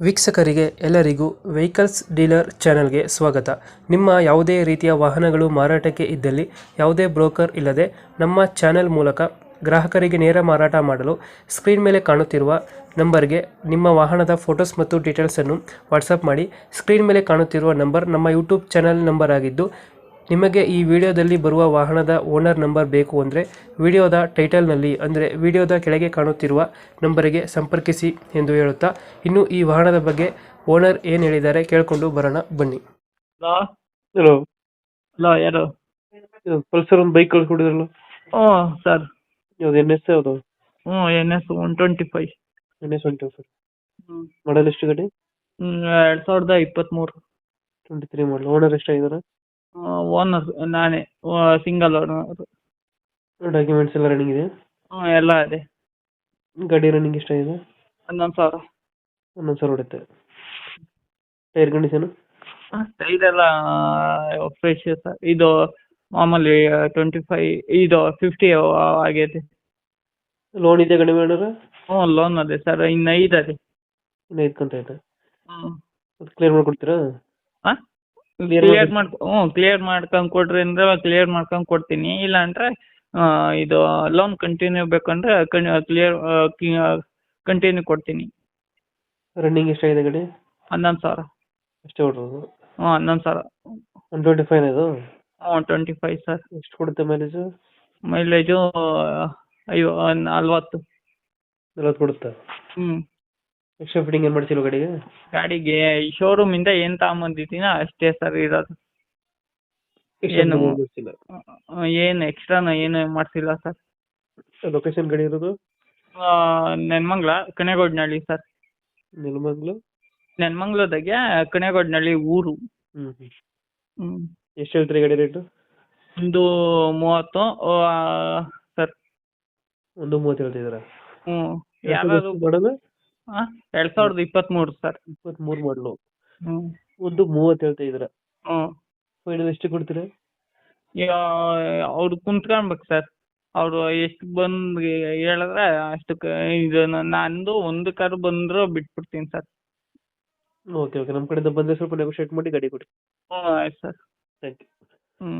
ವೀಕ್ಷಕರಿಗೆ ಎಲ್ಲರಿಗೂ vehicles dealer ಚಾನೆಲ್ಗೆ ಸ್ವಾಗತ. ನಿಮ್ಮ ಯಾವುದೇ ರೀತಿಯ ವಾಹನಗಳು ಮಾರಾಟಕ್ಕೆ ಇದ್ದಲ್ಲಿ ಯಾವುದೇ ಬ್ರೋಕರ್ ಇಲ್ಲದೆ ನಮ್ಮ ಚಾನೆಲ್ ಮೂಲಕ ಗ್ರಾಹಕರಿಗೆ ನೇರ ಮಾರಾಟ ಮಾಡಲು ಸ್ಕ್ರೀನ್ ಮೇಲೆ ಕಾಣುತ್ತಿರುವ ನಂಬರ್ಗೆ ನಿಮ್ಮ ವಾಹನದ ಫೋಟೋಸ್ ಮತ್ತು ಡೀಟೇಲ್ಸನ್ನು ವಾಟ್ಸಪ್ ಮಾಡಿ. ಸ್ಕ್ರೀನ್ ಮೇಲೆ ಕಾಣುತ್ತಿರುವ ನಂಬರ್ ನಮ್ಮ ಯೂಟ್ಯೂಬ್ ಚಾನೆಲ್ ನಂಬರ್ ಆಗಿದ್ದು, ನಿಮಗೆ ಈ ವಿಡಿಯೋದಲ್ಲಿ ಬರುವ ವಾಹನದ ಓನರ್ ನಂಬರ್ ಬೇಕು ಅಂದರೆ ವಿಡಿಯೋದ ಟೈಟಲ್ನಲ್ಲಿ ಅಂದರೆ ವಿಡಿಯೋದ ಕೆಳಗೆ ಕಾಣುತ್ತಿರುವ ನಂಬರಿಗೆ ಸಂಪರ್ಕಿಸಿ ಎಂದು ಹೇಳುತ್ತಾ, ಇನ್ನು ಈ ವಾಹನದ ಬಗ್ಗೆ ಓನರ್ ಏನು ಹೇಳಿದ್ದಾರೆ ಕೇಳಿಕೊಂಡು ಬರೋಣ ಬನ್ನಿ. ಹಲೋ. ಹಲೋ, ಹಲೋ, ಯಾರು? ಪಲ್ಸರ್ ಒಂದು ಬೈಕ್ ಕಳ್ಸ್ಕೊಡಿದ್ರಲ್ಲ, ಹ್ಞೂ ಸರ್. ಯಾವ್ದು NS ಯಾವುದು? NS 125. NS 125. ಹ್ಞೂ ಮಾಡಲ್ ಎಷ್ಟು ಗಾಡಿ? 2023. 23 ಮಾಡಲ್. ಓನರ್ ಎಷ್ಟಾಗಿದ್ದಾರೆ? ಓನರ್ ನಾನೇ, ಸಿಂಗಲ್ ಓನರ್. ಡಾಕ್ಯುಮೆಂಟ್ಸ್ ಎಲ್ಲ ರನ್ನಿಂಗ್ ಇದೆ? ಎಲ್ಲ ಇದೆ. ಗಾಡಿ ರನ್ನಿಂಗ್ ಎಷ್ಟಾಗಿದೆ? 11,000. 11,000 ಹೊಡುತ್ತೆ. Tyre condition? ಟೈರ್ ಎಲ್ಲ ಫ್ರೆಶ್ ಸರ್. ಇದು ಮಾಮೂಲಿ 25, ಇದು 50 ಆಗೈತೆ. ಲೋನ್ ಇದೆ ಗಾಡಿ ಮಾಡಿದ್ರೆ? ಲೋನ್ ಅದೇ ಸರ್, ಇನ್ನು 5 ಅದೇ. ಇನ್ನು 5 ಕಂತ ಐತೆ. ಹ್ಞೂ ಅದು ಕ್ಲಿಯರ್ ಮಾಡ್ಕೊಡ್ತೀರಾ? ಹಾಂ, ಕ್ಲಿಯರ್ ಮಾಡ್ಕೊಂಡು ಕೊಡ್ರಿ ಅಂದ್ರೆ ಕ್ಲಿಯರ್ ಮಾಡ್ಕೊಂಡು ಕೊಡ್ತೀನಿ. ಇಲ್ಲ ಅಂದರೆ ಇದು ಲೋನ್ ಕಂಟಿನ್ಯೂ ಬೇಕಂದ್ರೆ ಕಂಟಿನ್ಯೂ ಕೊಡ್ತೀನಿ. ರನ್ನಿಂಗ್ ಎಷ್ಟಾಗಿದೆ ಗಾಡಿ? 11,000. ಅಷ್ಟೇ ಹೊಡ್ರೋದು? 11,000. 125 ಇದು? 25 ಸರ್. ಎಷ್ಟು ಕೊಡುತ್ತೆ ಮೈಲೇಜು? ಮೈಲೇಜು 40. 40 ಕೊಡುತ್ತಾ? ಹ್ಞೂ. ಎಕ್ಸ್ಟ್ರಾ ಫಿಟ್ಟಿಂಗ್ ಏನು ಮಾಡ್ಸಿಲ್ವ ಗಾಡಿಗೆ? ಗಾಡಿಗೆ ಶೋರೂಮಿಂದ ಏನು ತಗೊಂಬಂದಿದ್ದೀನೋ ಅಷ್ಟೇ ಸರ್ ಇರೋದು. ಏನು ಏನು ಎಕ್ಸ್ಟ್ರಾನ ಏನು ಮಾಡಿಸಿಲ್ಲ ಸರ್. ಲೊಕೇಶನ್ ಗಾಡಿ ಇರೋದು? ನೆನ್ಮಂಗ್ಲ, ಕಣೇಗೋಡ್ನಹಳ್ಳಿ ಸರ್. ನೆಲಮಂಗ್ಲ? ನೆನ್ಮಂಗ್ಲದಾಗೆ ಕಣೇಗೋಡ್ನಹಳ್ಳಿ ಊರು. ಹ್ಞೂ. ಎಷ್ಟು ಹ್ಞೂ ಹೇಳ್ತೀರಿ ಗಾಡಿ ರೇಟು? 130 ಸರ್. 130 ಹೇಳ್ತಿದ್ದೀರಾ? ಹ್ಞೂ. ಯಾರಾದ್ರು ಮಾಡಲು? 2023 ಸರ್. 23 ಮಾಡಲು? ಹ್ಞೂ. 130 ಹೇಳ್ತಾ ಇದ್ದೀರಾ? ಹ್ಞೂ. ಫೈನಲ್ ಎಷ್ಟು ಕೊಡ್ತೀರಾ? ಅವ್ರು ಕುಂತ್ಕೊಳ್ಬೇಕು ಸರ್. ಅವರು ಎಷ್ಟು ಬಂದು ಹೇಳಿದ್ರೆ ಅಷ್ಟಕ್ಕೆ. ಇದು ನಂದು ಒಂದು ಕಾರು ಬಂದರೂ ಬಿಟ್ಬಿಡ್ತೀನಿ ಸರ್. ಓಕೆ, ನಮ್ಮ ಕಡೆಯಿಂದ ಬಂದರೆ ಸ್ವಲ್ಪ ನೆಗೋಷಿಯೇಟ್ ಮಾಡಿ ಗಾಡಿ ಕೊಡಿ. ಹ್ಞೂ ಆಯ್ತು ಸರ್. Thank you. ಹ್ಞೂ.